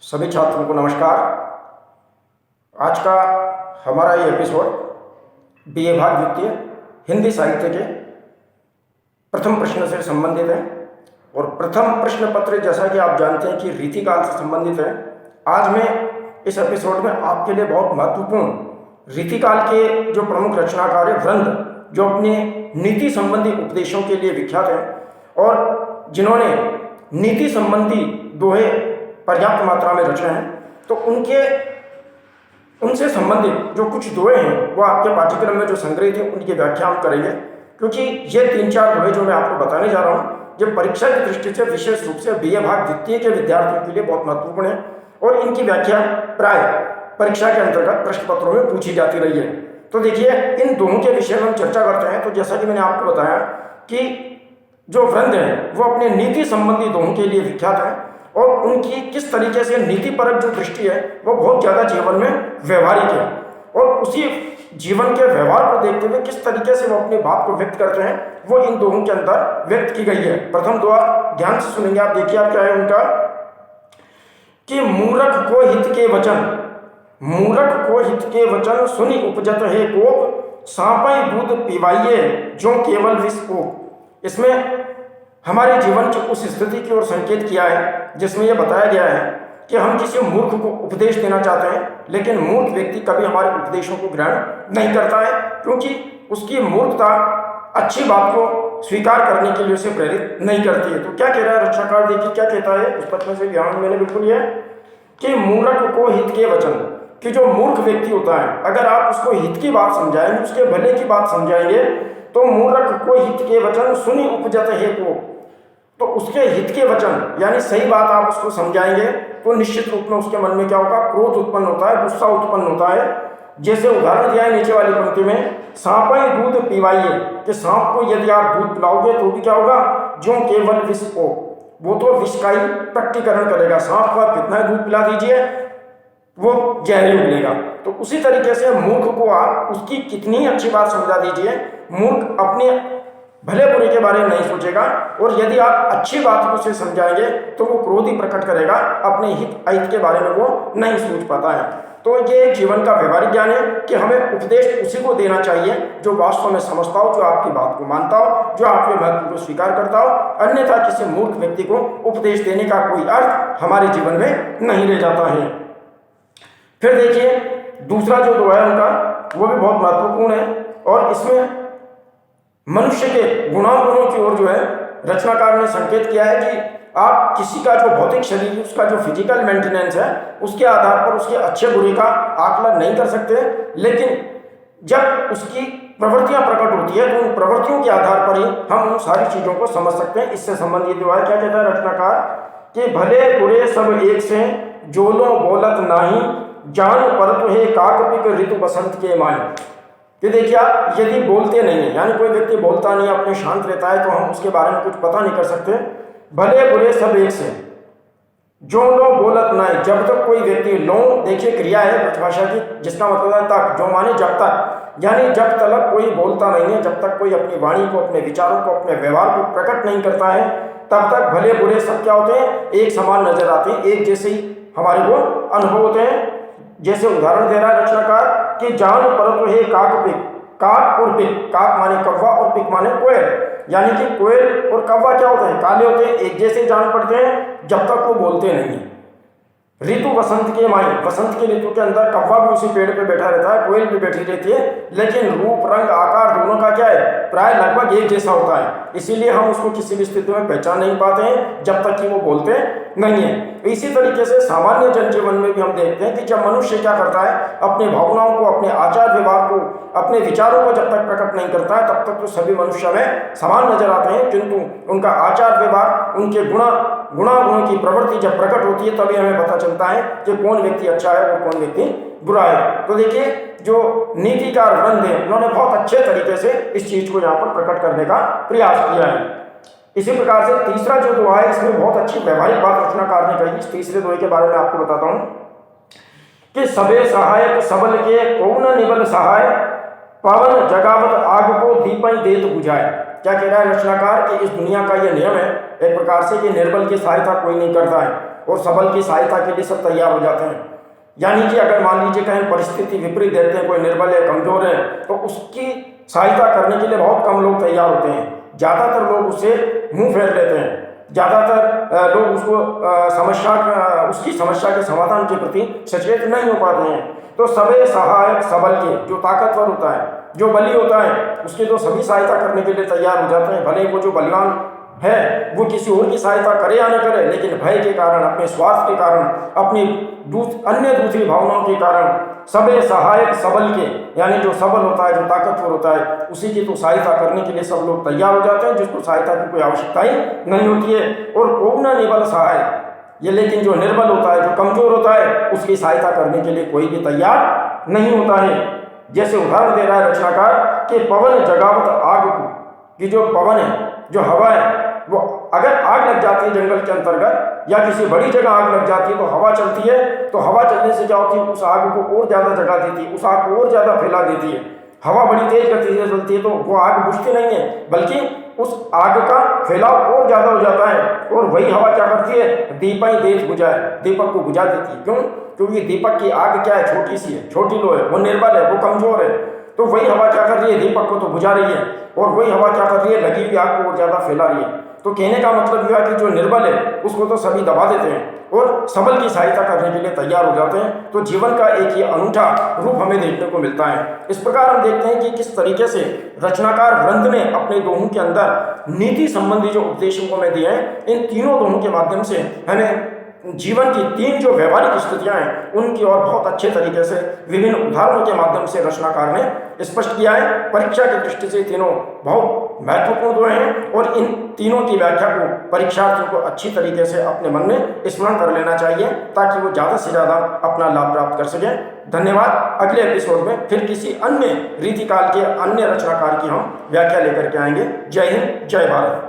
सभी छात्रों को नमस्कार। आज का हमारा ये एपिसोड बीए भाग द्वितीय हिंदी साहित्य के प्रथम प्रश्न से संबंधित है और प्रथम प्रश्न पत्र जैसा कि आप जानते हैं कि रीतिकाल से संबंधित है। आज मैं इस एपिसोड में आपके लिए बहुत महत्वपूर्ण रीतिकाल के जो प्रमुख रचनाकार है वृंद, जो अपने नीति संबंधी उपदेशों के लिए विख्यात है और जिन्होंने नीति संबंधी दोहे पर्याप्त मात्रा में रचे हैं, तो उनसे संबंधित जो कुछ दोहे हैं वो आपके पाठ्यक्रम में जो संग्रहित है उनकी व्याख्या हम करेंगे, क्योंकि ये 3-4 दोहे जो मैं आपको बताने जा रहा हूँ ये परीक्षा की दृष्टि से विशेष रूप से बीए भाग द्वितीय के विद्यार्थियों के लिए बहुत महत्वपूर्ण है और इनकी व्याख्या प्राय परीक्षा के अंतर्गत प्रश्न पत्रों में पूछी जाती रही है। तो देखिए, इन दोनों के विषय में हम चर्चा करते हैं। तो जैसा कि मैंने आपको बताया कि जो वृंद है वो अपने नीति संबंधी दोहों के लिए विख्यात है और उनकी किस तरीके से नीतिपरक जो दृष्टि है वो बहुत ज़्यादा जीवन में व्यवहारिक है और उसी जीवन के व्यवहार को देखते हुए किस तरीके से वो अपनी बात को व्यक्त करते हैं वो इन दोहों के अंदर व्यक्त की गई है। प्रथम दोहा ध्यान से सुनेंगे आप। देखिए आप क्या है उनका कि मूर्ख को हित के वचन सुनी उपजत है कोप, सांपई दूध पिवाइए जो केवल विष को। इसमें हमारे जीवन की उस स्थिति की ओर संकेत किया है जिसमें यह बताया गया है कि हम किसी मूर्ख को उपदेश देना चाहते हैं, लेकिन मूर्ख व्यक्ति कभी हमारे उपदेशों को ग्रहण नहीं करता है, क्योंकि उसकी मूर्खता अच्छी बात को स्वीकार करने के लिए उसे प्रेरित नहीं करती है। तो क्या कह रहा है रचनाकार, देखिए क्या कहता है उस पत्र में से ध्यान मैंने बिल्कुल यह कि मूर्ख को हित के वचन, कि जो मूर्ख व्यक्ति होता है अगर आप उसको हित की बात समझाएंगे, उसके भले की बात समझाएंगे, तो मूर्ख को हित के वचन सुनी उपजत है को, तो उसके हित के वचन यानी सही बात आप उसको समझाएंगे तो निश्चित रूप में उसके मन में क्या होगा, क्रोध उत्पन्न होता है, गुस्सा उत्पन्न होता है। जैसे उदाहरण दिया है नीचे वाली पंक्ति में, सांपई दूध पिवाइए, कि सांप को यदि आप दूध पिलाओगे तो भी क्या होगा, जो केवल विष को, वो तो विष का ही प्रकटीकरण करेगा। सांप को आप कितना दूध पिला दीजिए वो जहर उगलेगा। तो उसी तरीके से मूर्ख को आप उसकी कितनी अच्छी बात समझा दीजिए, मूर्ख अपने भले बुरे के बारे में नहीं सोचेगा और यदि आप अच्छी बात को उसे समझाएंगे तो वो क्रोध ही प्रकट करेगा, अपने हित अहित के बारे में वो नहीं सोच पाता है। तो ये जीवन का व्यवहारिक ज्ञान है कि हमें उपदेश उसी को देना चाहिए जो वास्तव में समझता हो, जो आपकी बात को मानता हो, जो आपके महत्व को स्वीकार करता हो। अन्यथा किसी मूर्ख व्यक्ति को उपदेश देने का कोई अर्थ हमारे जीवन में नहीं रह जाता है। फिर देखिए दूसरा जो दोहा है उनका वो भी बहुत महत्वपूर्ण है और इसमें मनुष्य के गुणागुणों की ओर जो है रचनाकार ने संकेत किया है कि आप किसी का जो भौतिक शरीर, उसका जो फिजिकल मेंटेनेंस है, उसके आधार पर उसके अच्छे बुरे का आकलन नहीं कर सकते, लेकिन जब उसकी प्रवृत्तियां प्रकट होती है तो उन प्रवृत्तियों के आधार पर ही हम उन सारी चीज़ों को समझ सकते हैं। इससे संबंधित जो है क्या कहता है रचनाकार कि भले बुरे सब एक से जोलो बोलत नाही, जान परत है काकपिक ऋतु बसंत के माई। कि देखिए आप यदि बोलते नहीं है, यानी कोई व्यक्ति बोलता नहीं, अपने शांत रहता है, तो हम उसके बारे में कुछ पता नहीं कर सकते। भले बुरे सब एक से जो लो बोलत नहीं, जब तक कोई व्यक्ति लो, देखिए क्रिया है ब्रजभाषा की जिसका मतलब है तक, जो माने जब तक, यानी जब तक कोई बोलता नहीं है, जब तक कोई अपनी वाणी को, अपने विचारों को, अपने व्यवहार को प्रकट नहीं करता है, तब तक भले बुरे सब क्या होते हैं, एक समान नजर आते हैं, एक जैसे ही हमारे को अनुभव होते हैं। जैसे उदाहरण दे रहा है रचनाकार कि जान परत है काक पिक, काक और पिक, काक माने कौवा और पिक माने कोयल, यानी कि कोयल और कौवा क्या होते हैं, काले होते हैं, एक जैसे जान पड़ते हैं जब तक वो बोलते नहीं। ऋतु बसंत के माई, बसंत के ऋतु के अंदर कौवा भी उसी पेड़ पे बैठा रहता है, कोयल भी बैठी रहती है, लेकिन रूप रंग आकार दोनों का क्या है, प्राय लगभग एक जैसा होता है। इसीलिए हम उसको किसी भी स्थिति में पहचान नहीं पाते हैं जब तक कि वो बोलते नहीं है। इसी तरीके से सामान्य जनजीवन में भी हम देखते हैं कि जब मनुष्य क्या करता है, अपने भावनाओं को, अपने आचार व्यवहार को, अपने विचारों को जब तक प्रकट नहीं करता है तब तक तो सभी मनुष्य में समान नजर आते हैं, किंतु उनका आचार व्यवहार, उनके गुणागुणों की प्रवृत्ति जब प्रकट होती है तभी हमें पता चलता है कि कौन व्यक्ति अच्छा है और कौन व्यक्ति बुरा है। तो देखिए जो नीतिकार वृंद है उन्होंने बहुत अच्छे तरीके से इस चीज को यहाँ पर प्रकट करने का प्रयास किया है। इसी प्रकार से तीसरा जो दोहा है इसमें बहुत अच्छी व्यवहारिक बात रचनाकार ने कही। इस तीसरे दोहे के बारे में आपको बताता हूँ कि सबे सहायक सबल के कौन निबल सहाय, पवन जगावत आग को दीपई देत बुझाए। क्या कह रहा है रचनाकार कि इस दुनिया का यह नियम है एक प्रकार से कि निर्बल की सहायता कोई नहीं करता है, और सबल की सहायता के लिए सब तैयार हो जाते हैं। यानी कि अगर मान लीजिए कहीं परिस्थिति विपरीत देखते हैं, कोई निर्बल है, कमजोर है, तो उसकी सहायता करने के लिए बहुत कम लोग तैयार होते हैं। ज़्यादातर लोग उससे मुंह फेर लेते हैं। ज़्यादातर लोग उसकी समस्या के समाधान के प्रति सचेत नहीं हो पाते हैं। तो सबे सहायक सबल के, जो ताकतवर होता है, जो बली होता है, उसकी तो सभी सहायता करने के लिए तैयार हो जाते हैं। भले ही वो जो बलवान है वो किसी और की सहायता करे या न करे, लेकिन भय के कारण, अपने स्वार्थ के कारण, अपनी अन्य दूसरी भावनाओं के कारण सबे सहायक सबल के, यानी जो सबल होता है, जो ताकतवर होता है, उसी की तो सहायता करने के लिए सब लोग तैयार हो जाते हैं, जिसको सहायता की कोई आवश्यकता ही नहीं होती है। और कोगना निबल सहाय, ये लेकिन जो निर्बल होता है, जो कमजोर होता है, उसकी सहायता करने के लिए कोई भी तैयार नहीं होता है। जैसे उदाहरण दे रहा है रचनाकार कि पवन जगावत आग को, कि जो पवन है, जो हवा है, वो अगर आग लग जाती है जंगल के अंतर्गत या किसी बड़ी जगह आग लग जाती है तो हवा चलती है, तो हवा चलने से क्या होती है, उस आग को और ज़्यादा जगा देती है, उस आग को और ज़्यादा फैला देती है। हवा बड़ी तेज गति से चलती है तो वो आग बुझती नहीं है, बल्कि उस आग का फैलाव और ज़्यादा हो जाता है। और वही हवा क्या करती है, दीपक तेज बुझाए, दीपक को बुझा देती है। क्यों? क्योंकि दीपक की आग क्या है, छोटी सी है, छोटी लो है, वो निर्बल है, वो कमजोर है। तो वही हवा क्या कर रही है, दीपक को तो बुझा रही है, और वही हवा क्या कर रही है, लगी हुई आग को और ज़्यादा फैला रही है। तो कहने का मतलब यह है कि जो निर्बल है उसको तो सभी दबा देते हैं और सबल की सहायता करने के लिए तैयार हो जाते हैं। तो जीवन का एक ये अनूठा रूप हमें देखने को मिलता है। इस प्रकार हम देखते हैं कि किस तरीके से रचनाकार ग्रंथ ने अपने दोहों के अंदर नीति संबंधी जो उपदेशों को मैं दिए हैं, इन तीनों दोहों के माध्यम से हमें जीवन की तीन जो व्यवहारिक स्थितियां हैं उनकी और बहुत अच्छे तरीके से विभिन्न उदाहरणों के माध्यम से रचनाकार ने स्पष्ट किया है। परीक्षा की दृष्टि से तीनों बहुत महत्वपूर्ण दोहे हैं और इन तीनों की व्याख्या को परीक्षार्थियों को अच्छी तरीके से अपने मन में स्मरण कर लेना चाहिए, ताकि वो ज़्यादा से ज़्यादा अपना लाभ प्राप्त कर सकें। धन्यवाद। अगले एपिसोड में फिर किसी अन्य रीतिकाल के अन्य रचनाकार की हम व्याख्या लेकर के आएंगे। जय हिंद, जय भारत।